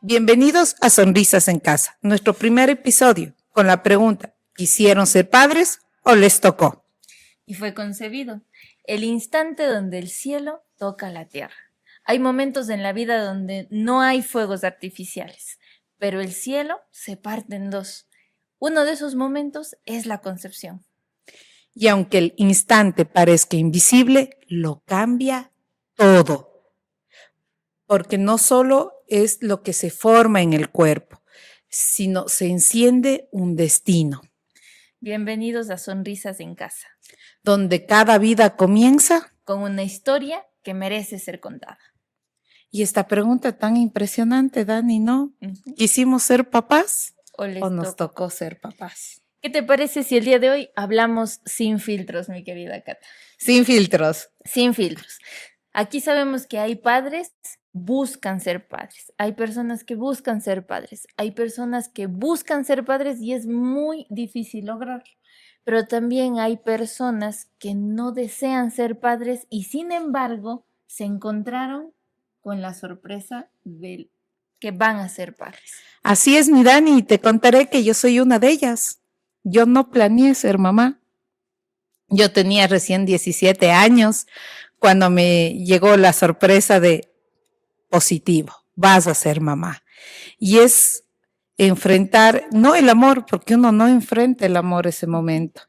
Bienvenidos a Sonrisas en Casa, nuestro primer episodio, con la pregunta, ¿quisieron ser padres o les tocó? Y fue concebido, el instante donde el cielo toca la tierra. Hay momentos en la vida donde no hay fuegos artificiales, pero el cielo se parte en dos. Uno de esos momentos es la concepción. Y aunque el instante parezca invisible, lo cambia todo. Porque no solo es lo que se forma en el cuerpo, sino se enciende un destino. Bienvenidos a Sonrisas en Casa, donde cada vida comienza con una historia que merece ser contada. Y esta pregunta tan impresionante, Dani, ¿no? ¿Quisimos ser papás o nos tocó ser papás? ¿Qué te parece si el día de hoy hablamos sin filtros, mi querida Cata? Sin filtros. Sin filtros. Aquí sabemos que hay padres buscan ser padres, hay personas que buscan ser padres, hay personas que buscan ser padres y es muy difícil lograrlo, pero también hay personas que no desean ser padres y sin embargo se encontraron con la sorpresa de que van a ser padres. Así es, mi Dani, te contaré que yo soy una de ellas. Yo no planeé ser mamá. Yo tenía recién 17 años cuando me llegó la sorpresa de positivo, vas a ser mamá. Y es enfrentar, no el amor, porque uno no enfrenta el amor ese momento,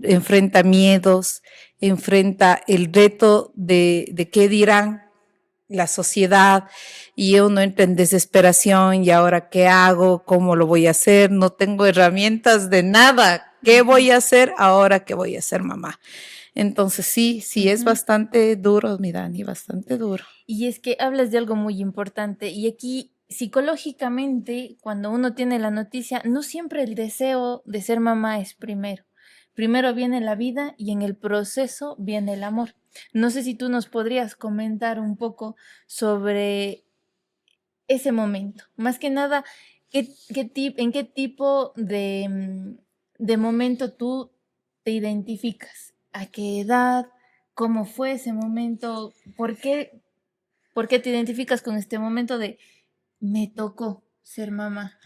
enfrenta miedos, enfrenta el reto de qué dirán la sociedad y uno entra en desesperación y ahora qué hago, cómo lo voy a hacer, no tengo herramientas de nada, ¿qué voy a hacer ahora que voy a ser mamá? Entonces sí es bastante duro, mi Dani, bastante duro. Y es que hablas de algo muy importante y aquí psicológicamente cuando uno tiene la noticia no siempre el deseo de ser mamá es primero. Primero viene la vida y en el proceso viene el amor. No sé si tú nos podrías comentar un poco sobre ese momento. Más que nada, ¿en qué tipo de momento tú te identificas? ¿A qué edad? ¿Cómo fue ese momento? ¿Por qué te identificas con este momento de me tocó ser mamá?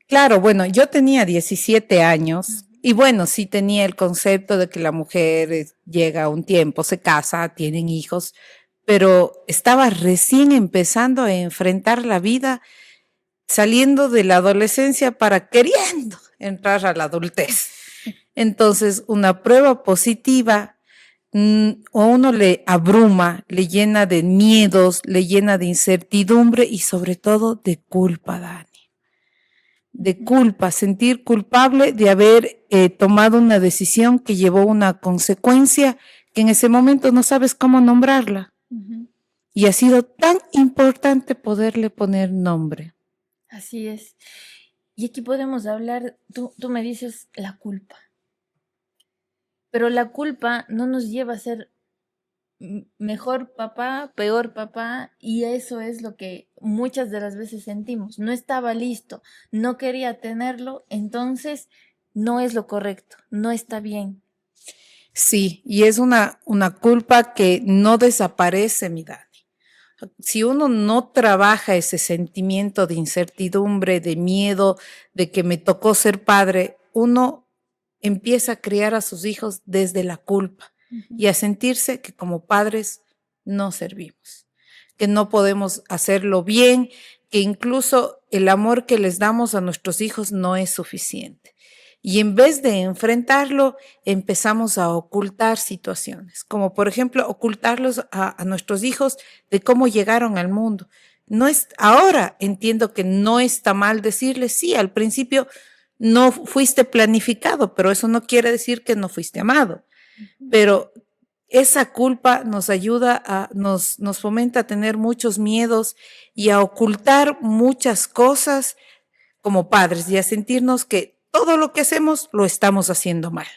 Claro, bueno, yo tenía 17 años y bueno, sí tenía el concepto de que la mujer llega a un tiempo, se casa, tienen hijos, pero estaba recién empezando a enfrentar la vida, saliendo de la adolescencia para queriendo entrar a la adultez. Entonces, una prueba positiva o uno le abruma, le llena de miedos, le llena de incertidumbre y sobre todo de culpa, Dani. De culpa, sentir culpable de haber tomado una decisión que llevó una consecuencia que en ese momento no sabes cómo nombrarla. Y ha sido tan importante poderle poner nombre. Así es. Y aquí podemos hablar, tú me dices la culpa. Pero la culpa no nos lleva a ser mejor papá, peor papá, y eso es lo que muchas de las veces sentimos. No estaba listo, no quería tenerlo, entonces no es lo correcto, no está bien. Sí, y es una culpa que no desaparece, mi Dani. Si uno no trabaja ese sentimiento de incertidumbre, de miedo, de que me tocó ser padre, uno empieza a criar a sus hijos desde la culpa y a sentirse que como padres no servimos, que no podemos hacerlo bien, que incluso el amor que les damos a nuestros hijos no es suficiente. Y en vez de enfrentarlo, empezamos a ocultar situaciones, como por ejemplo ocultarlos a nuestros hijos de cómo llegaron al mundo. Ahora entiendo que no está mal decirles, sí, al principio no fuiste planificado, pero eso no quiere decir que no fuiste amado. Pero esa culpa nos ayuda nos fomenta a tener muchos miedos y a ocultar muchas cosas como padres y a sentirnos que todo lo que hacemos lo estamos haciendo mal.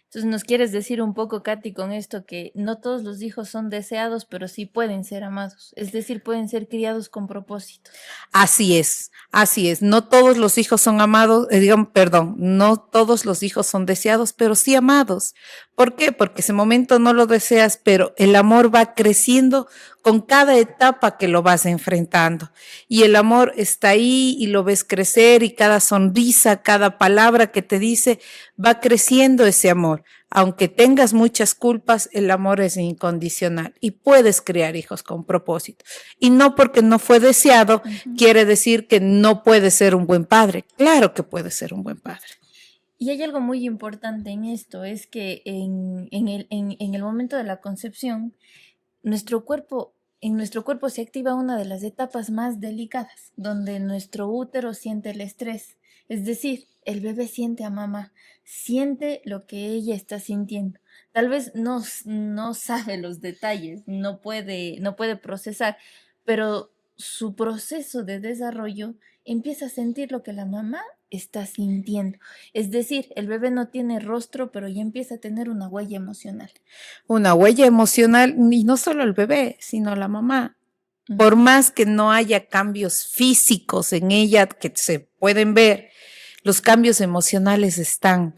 Entonces, ¿nos quieres decir un poco, Katy, con esto que no todos los hijos son deseados, pero sí pueden ser amados? Es decir, pueden ser criados con propósito. Así es, así es. No todos los hijos son amados, perdón, no todos los hijos son deseados, pero sí amados. ¿Por qué? Porque ese momento no lo deseas, pero el amor va creciendo con cada etapa que lo vas enfrentando. Y el amor está ahí y lo ves crecer y cada sonrisa, cada palabra que te dice, va creciendo ese amor. Aunque tengas muchas culpas, el amor es incondicional y puedes crear hijos con propósito. Y no porque no fue deseado, quiere decir que no puede ser un buen padre. Claro que puede ser un buen padre. Y hay algo muy importante en esto, es que en el momento de la concepción, en nuestro cuerpo se activa una de las etapas más delicadas, donde nuestro útero siente el estrés. Es decir, el bebé siente a mamá, siente lo que ella está sintiendo. Tal vez no sabe los detalles, no puede procesar, pero su proceso de desarrollo empieza a sentir lo que la mamá está sintiendo. Es decir, el bebé no tiene rostro, pero ya empieza a tener una huella emocional. Una huella emocional, y no solo el bebé, sino la mamá. Por más que no haya cambios físicos en ella que se pueden ver, los cambios emocionales están.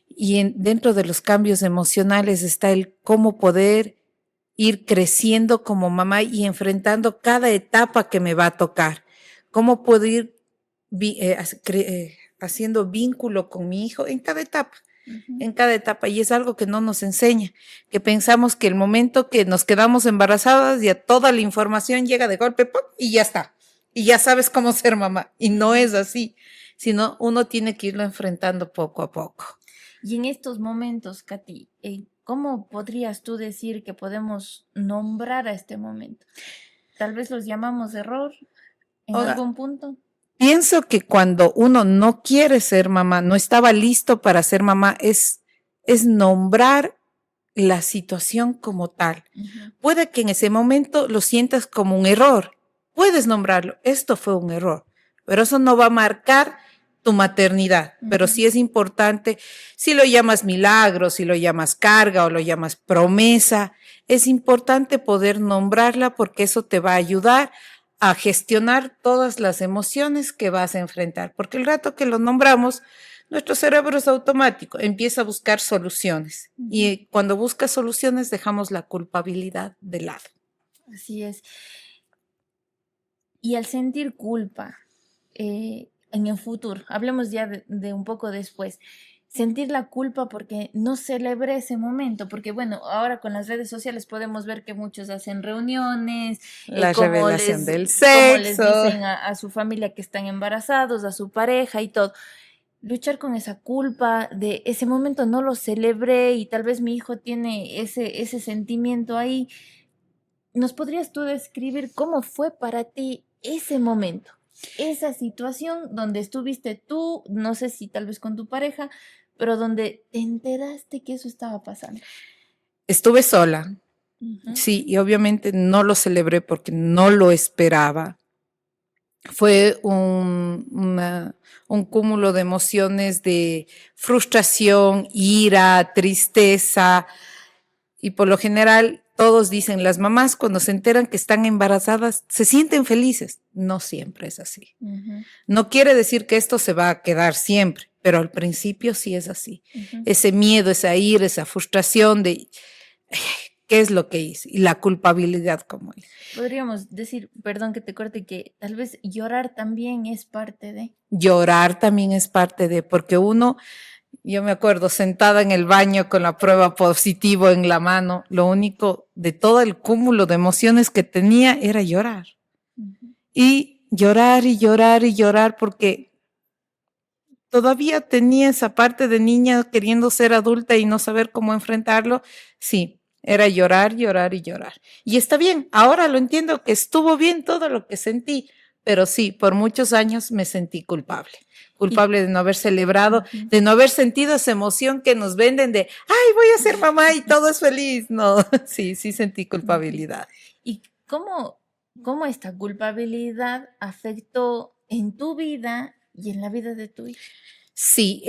Y dentro de los cambios emocionales está el cómo poder ir creciendo como mamá y enfrentando cada etapa que me va a tocar. Cómo puedo ir haciendo vínculo con mi hijo en cada etapa. En cada etapa, y es algo que no nos enseña, que pensamos que el momento que nos quedamos embarazadas ya toda la información llega de golpe ¡pum! Y ya está, y ya sabes cómo ser mamá, y no es así, sino uno tiene que irlo enfrentando poco a poco. Y en estos momentos, Katy, ¿cómo podrías tú decir que podemos nombrar a este momento? Tal vez los llamamos error en algún punto. Pienso que cuando uno no quiere ser mamá, no estaba listo para ser mamá, es nombrar la situación como tal. Puede que en ese momento lo sientas como un error. Puedes nombrarlo. Esto fue un error. Pero eso no va a marcar tu maternidad. Pero sí es importante, si lo llamas milagro, si lo llamas carga o lo llamas promesa, es importante poder nombrarla porque eso te va a ayudar a gestionar todas las emociones que vas a enfrentar, porque el rato que lo nombramos, nuestro cerebro es automático, empieza a buscar soluciones y cuando busca soluciones dejamos la culpabilidad de lado. Así es. Y al sentir culpa en el futuro, hablemos ya de un poco después, sentir la culpa porque no celebré ese momento, porque bueno, ahora con las redes sociales podemos ver que muchos hacen reuniones, la revelación del sexo, como les dicen a su familia que están embarazados, a su pareja y todo. Luchar con esa culpa de ese momento no lo celebré y tal vez mi hijo tiene ese sentimiento ahí. ¿Nos podrías tú describir cómo fue para ti ese momento? Esa situación donde estuviste tú, no sé si tal vez con tu pareja, pero donde te enteraste que eso estaba pasando. Estuve sola, sí, y obviamente no lo celebré porque no lo esperaba. Fue un cúmulo de emociones de frustración, ira, tristeza, y por lo general todos dicen, las mamás cuando se enteran que están embarazadas se sienten felices. No siempre es así. No quiere decir que esto se va a quedar siempre, pero al principio sí es así. Ese miedo, esa ira, esa frustración de qué es lo que hice y la culpabilidad como hice. Podríamos decir, perdón que te corte, que tal vez llorar también es parte de. Llorar también es parte de, porque uno... Yo me acuerdo sentada en el baño con la prueba positivo en la mano, lo único de todo el cúmulo de emociones que tenía era llorar. Y llorar y llorar y llorar porque todavía tenía esa parte de niña queriendo ser adulta y no saber cómo enfrentarlo. Sí, era llorar, llorar y llorar. Y está bien, ahora lo entiendo que estuvo bien todo lo que sentí, pero sí, por muchos años me sentí culpable. Culpable de no haber celebrado, de no haber sentido esa emoción que nos venden de, ay, voy a ser mamá y todo es feliz. No, sí sentí culpabilidad. ¿Y cómo esta culpabilidad afectó en tu vida y en la vida de tu hijo? Sí,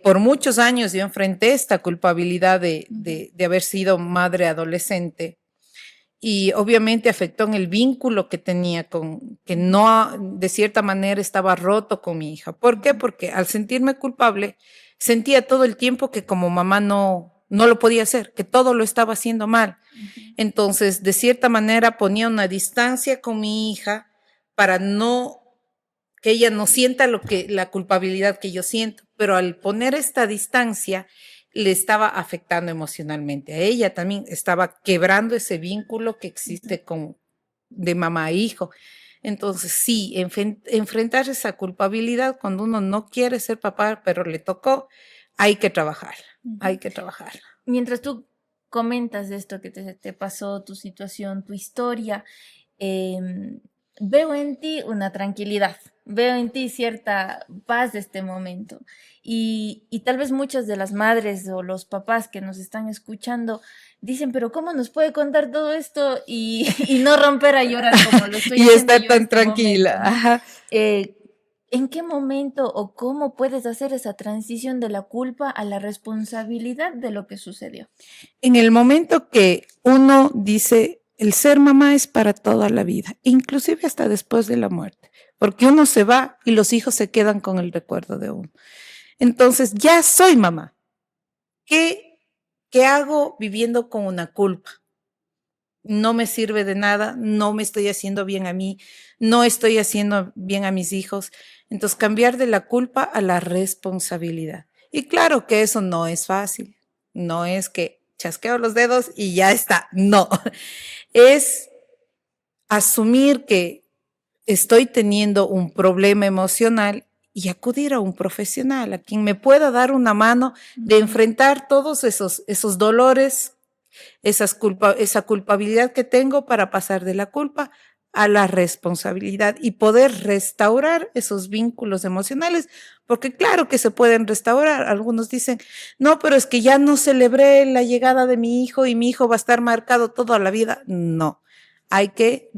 por muchos años yo enfrenté esta culpabilidad de haber sido madre adolescente y obviamente afectó en el vínculo que tenía que no, de cierta manera estaba roto con mi hija. ¿Por qué? Porque al sentirme culpable, sentía todo el tiempo que como mamá no lo podía hacer, que todo lo estaba haciendo mal. Entonces, de cierta manera ponía una distancia con mi hija para que ella no sienta la culpabilidad que yo siento, pero al poner esta distancia le estaba afectando emocionalmente a ella también, estaba quebrando ese vínculo que existe de mamá a hijo. Entonces, sí, enfrentar esa culpabilidad cuando uno no quiere ser papá, pero le tocó, hay que trabajar, hay que trabajar. Mientras tú comentas de esto que te pasó, tu situación, tu historia, veo en ti una tranquilidad, veo en ti cierta paz de este momento. Y tal vez muchas de las madres o los papás que nos están escuchando dicen, pero ¿cómo nos puede contar todo esto y no romper a llorar como lo estoy Y haciendo estar yo en tan este tranquila. momento, ¿no? Ajá. ¿En qué momento o cómo puedes hacer esa transición de la culpa a la responsabilidad de lo que sucedió? En el momento que uno dice, el ser mamá es para toda la vida, inclusive hasta después de la muerte, porque uno se va y los hijos se quedan con el recuerdo de uno. Entonces, ya soy mamá. ¿Qué hago viviendo con una culpa? No me sirve de nada, no me estoy haciendo bien a mí, no estoy haciendo bien a mis hijos. Entonces, cambiar de la culpa a la responsabilidad. Y claro que eso no es fácil, no es que chasqueo los dedos y ya está, no, es asumir que estoy teniendo un problema emocional y acudir a un profesional, a quien me pueda dar una mano de enfrentar todos esos dolores, esa culpabilidad que tengo para pasar de la culpa a la responsabilidad y poder restaurar esos vínculos emocionales, porque claro que se pueden restaurar. Algunos dicen, no, pero es que ya no celebré la llegada de mi hijo y mi hijo va a estar marcado toda la vida. No, hay que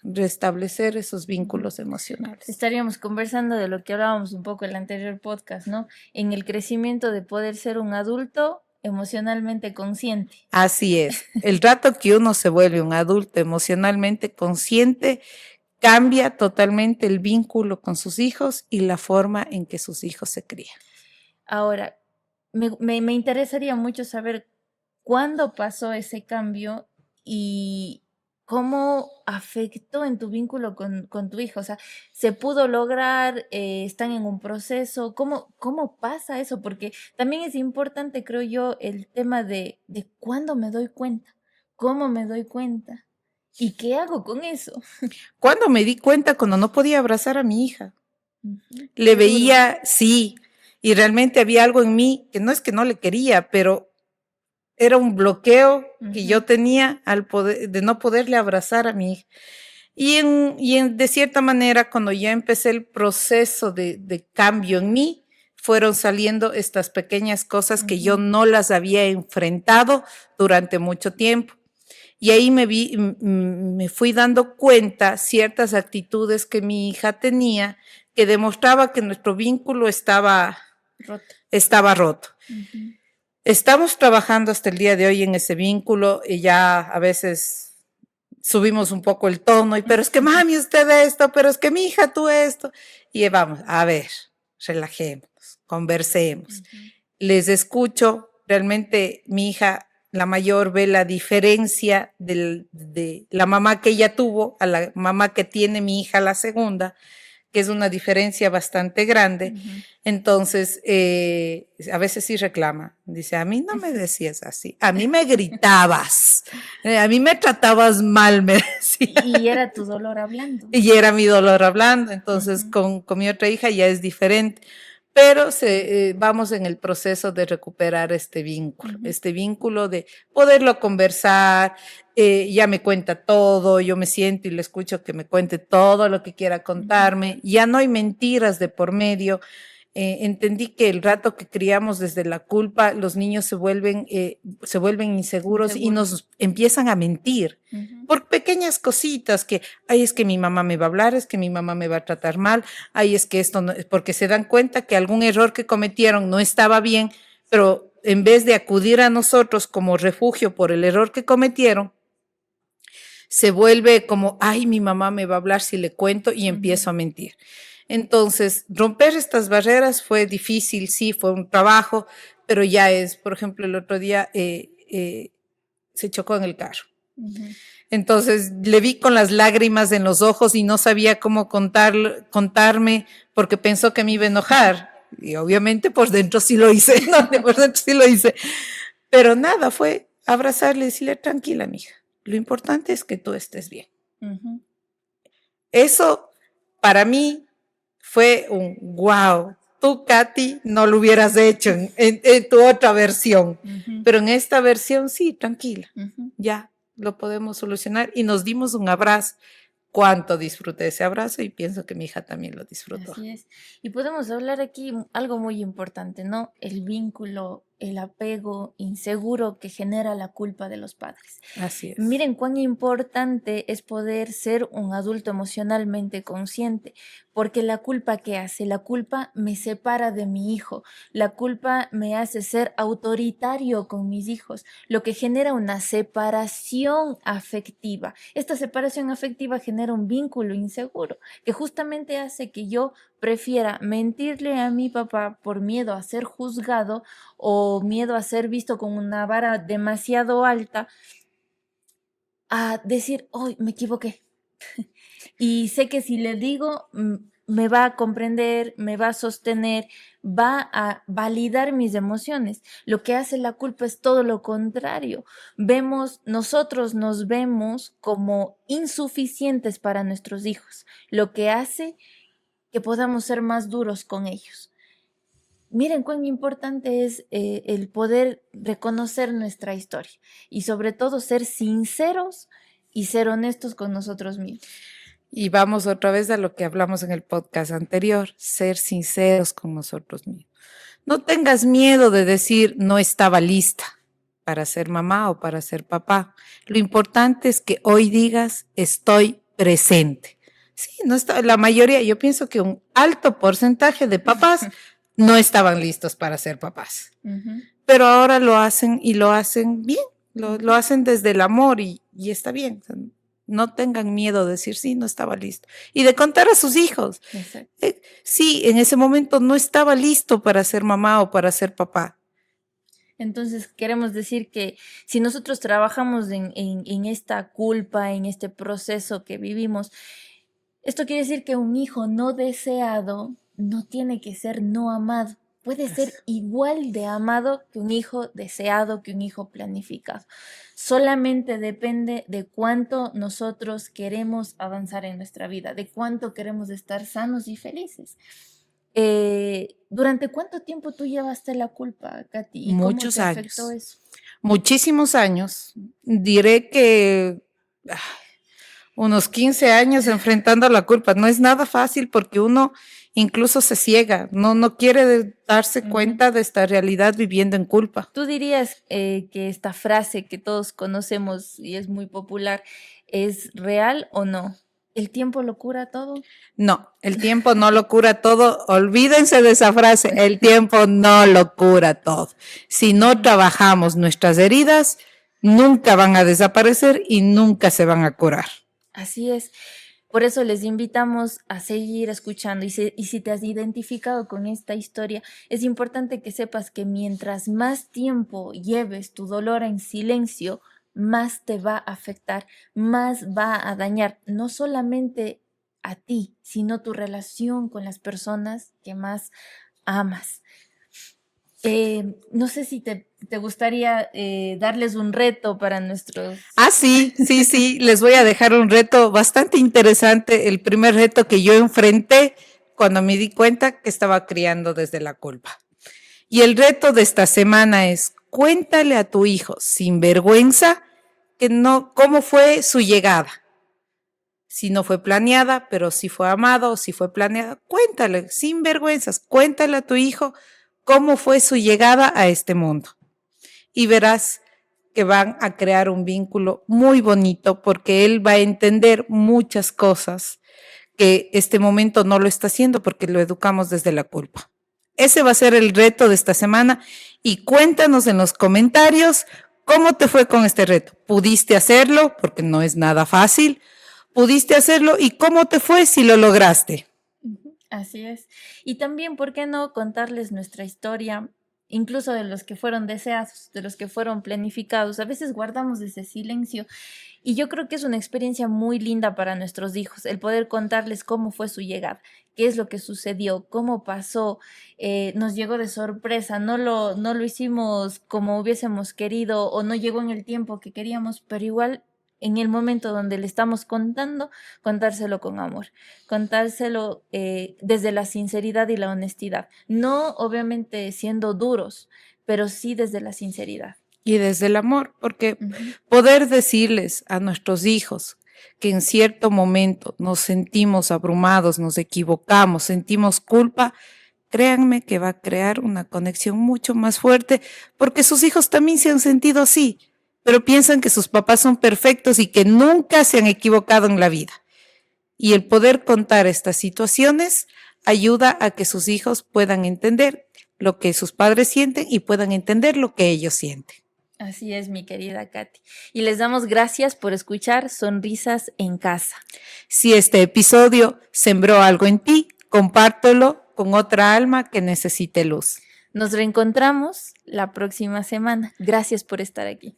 restablecer esos vínculos emocionales. Estaríamos conversando de lo que hablábamos un poco en el anterior podcast, ¿no? En el crecimiento de poder ser un adulto emocionalmente consciente. Así es. El rato que uno se vuelve un adulto emocionalmente consciente, cambia totalmente el vínculo con sus hijos y la forma en que sus hijos se crían. Ahora, me interesaría mucho saber cuándo pasó ese cambio y cómo afectó en tu vínculo con tu hijo. O sea, ¿se pudo lograr? ¿Están en un proceso? ¿Cómo pasa eso? Porque también es importante, creo yo, el tema de cuándo me doy cuenta, cómo me doy cuenta y qué hago con eso. Cuando me di cuenta, cuando no podía abrazar a mi hija, Ujú, le qué duro. veía, sí, y realmente había algo en mí que no es que no le quería, pero era un bloqueo que yo Ujú, tenía de no poderle abrazar a mi hija. De cierta manera, cuando ya empecé el proceso de cambio en mí, fueron saliendo estas pequeñas cosas que yo ujú, no las había enfrentado durante mucho tiempo. Y ahí me fui dando cuenta ciertas actitudes que mi hija tenía que demostraba que nuestro vínculo roto. estaba roto. Ujú, Estamos trabajando hasta el día de hoy en ese vínculo y ya a veces subimos un poco el tono, pero es que mami usted esto, pero es que mi hija tú esto. Y vamos, a ver, relajémonos, conversemos. ujú, Les escucho, realmente mi hija, la mayor, ve la diferencia de la mamá que ella tuvo a la mamá que tiene mi hija, la segunda, que es una diferencia bastante grande. ujú. Entonces, a veces sí reclama. Dice, a mí no me decías así, a mí me gritabas, a mí me tratabas mal, me decía. Y era tu dolor hablando. Y era mi dolor hablando. Entonces, Ujú, con mi otra hija ya es diferente. Pero vamos en el proceso de recuperar ujú, este vínculo de poderlo conversar, ya me cuenta todo, yo me siento y le escucho que me cuente todo lo que quiera ujú, contarme, ya no hay mentiras de por medio, entendí que el rato que criamos desde la culpa, los niños se vuelven inseguros y nos empiezan a mentir por pequeñas cositas que, ay, es que mi mamá me va a hablar, es que mi mamá me va a tratar mal, ay, es que esto no, porque se dan cuenta que algún error que cometieron no estaba bien, pero en vez de acudir a nosotros como refugio por el error que cometieron, se vuelve como, ay, mi mamá me va a hablar si le cuento y empiezo a mentir. Entonces, romper estas barreras fue difícil, sí, fue un trabajo, pero ya es, por ejemplo, el otro día se chocó en el carro. Entonces, le vi con las lágrimas en los ojos y no sabía cómo contarme porque pensó que me iba a enojar. Y obviamente por dentro sí lo hice, no, por dentro sí lo hice. Pero nada, fue abrazarle y decirle, tranquila, mija, lo importante es que tú estés bien. Eso, para mí, fue un wow. Tú, Katy, no lo hubieras hecho en tu otra versión. Pero en esta versión, sí, tranquila. Ya lo podemos solucionar. Y nos dimos un abrazo. Cuánto disfruté ese abrazo y pienso que mi hija también lo disfrutó. Así es. Y podemos hablar aquí algo muy importante, ¿no? El vínculo, el apego inseguro que genera la culpa de los padres. Así es. Miren cuán importante es poder ser un adulto emocionalmente consciente, porque la culpa, ¿qué hace? La culpa me separa de mi hijo, la culpa me hace ser autoritario con mis hijos, lo que genera una separación afectiva. Esta separación afectiva genera un vínculo inseguro, que justamente hace que yo prefiera mentirle a mi papá por miedo a ser juzgado o miedo a ser visto con una vara demasiado alta, a decir, hoy me equivoqué. Y sé que si le digo, me va a comprender, me va a sostener, va a validar mis emociones. Lo que hace la culpa es todo lo contrario. Nosotros nos vemos como insuficientes para nuestros hijos, lo que hace que podamos ser más duros con ellos. Miren cuán importante es el poder reconocer nuestra historia y sobre todo ser sinceros y ser honestos con nosotros mismos. Y vamos otra vez a lo que hablamos en el podcast anterior, ser sinceros con nosotros mismos. No tengas miedo de decir no estaba lista para ser mamá o para ser papá. Lo importante es que hoy digas estoy presente. Sí, no está, la mayoría, yo pienso que un alto porcentaje de papás no estaban listos para ser papás. Pero ahora lo hacen y lo hacen bien, lo hacen desde el amor y está bien. O sea, no tengan miedo de decir, sí, no estaba listo. Y de contar a sus hijos. Sí, en ese momento no estaba listo para ser mamá o para ser papá. Entonces queremos decir que si nosotros trabajamos en esta culpa, en este proceso que vivimos, esto quiere decir que un hijo no deseado no tiene que ser no amado. Puede ser igual de amado que un hijo deseado, que un hijo planificado. Solamente depende de cuánto nosotros queremos avanzar en nuestra vida, de cuánto queremos estar sanos y felices. ¿Durante cuánto tiempo tú llevaste la culpa, Katy? ¿Y muchos cómo te años. afectó eso? Muchísimos años. Diré que unos 15 años enfrentando la culpa. No es nada fácil porque uno incluso se ciega, no quiere darse cuenta de esta realidad viviendo en culpa. ¿Tú dirías que esta frase que todos conocemos y es muy popular es real o no? ¿El tiempo lo cura todo? No, el tiempo no lo cura todo. Olvídense de esa frase, el tiempo no lo cura todo. Si no trabajamos nuestras heridas, nunca van a desaparecer y nunca se van a curar. Así es. Por eso les invitamos a seguir escuchando y si te has identificado con esta historia, es importante que sepas que mientras más tiempo lleves tu dolor en silencio, más te va a afectar, más va a dañar, no solamente a ti, sino tu relación con las personas que más amas. No sé si te gustaría darles un reto para nuestros... Sí, les voy a dejar un reto bastante interesante, el primer reto que yo enfrenté cuando me di cuenta que estaba criando desde la culpa. Y el reto de esta semana es, cuéntale a tu hijo sin vergüenza que no, cómo fue su llegada. si no fue planeada, pero si fue amado o si fue planeada. Cuéntale, sin vergüenzas, cuéntale a tu hijo cómo fue su llegada a este mundo. Y verás que van a crear un vínculo muy bonito porque él va a entender muchas cosas que este momento no lo está haciendo porque lo educamos desde la culpa. Ese va a ser el reto de esta semana y cuéntanos en los comentarios cómo te fue con este reto. ¿Pudiste hacerlo? Porque no es nada fácil. ¿Pudiste hacerlo y cómo te fue si lo lograste? Así es. Y también, ¿por qué no contarles nuestra historia? Incluso de los que fueron deseados, de los que fueron planificados. A veces guardamos ese silencio y yo creo que es una experiencia muy linda para nuestros hijos, el poder contarles cómo fue su llegada, qué es lo que sucedió, cómo pasó, nos llegó de sorpresa, no lo hicimos como hubiésemos querido o no llegó en el tiempo que queríamos, pero igual en el momento donde le estamos contando, contárselo con amor, contárselo desde la sinceridad y la honestidad. No obviamente siendo duros, pero sí desde la sinceridad. Y desde el amor, porque poder decirles a nuestros hijos que en cierto momento nos sentimos abrumados, nos equivocamos, sentimos culpa, créanme que va a crear una conexión mucho más fuerte, porque sus hijos también se han sentido así, pero piensan que sus papás son perfectos y que nunca se han equivocado en la vida. Y el poder contar estas situaciones ayuda a que sus hijos puedan entender lo que sus padres sienten y puedan entender lo que ellos sienten. Así es, mi querida Katy. Y les damos gracias por escuchar Sonrisas en Casa. Si este episodio sembró algo en ti, compártelo con otra alma que necesite luz. Nos reencontramos la próxima semana. Gracias por estar aquí.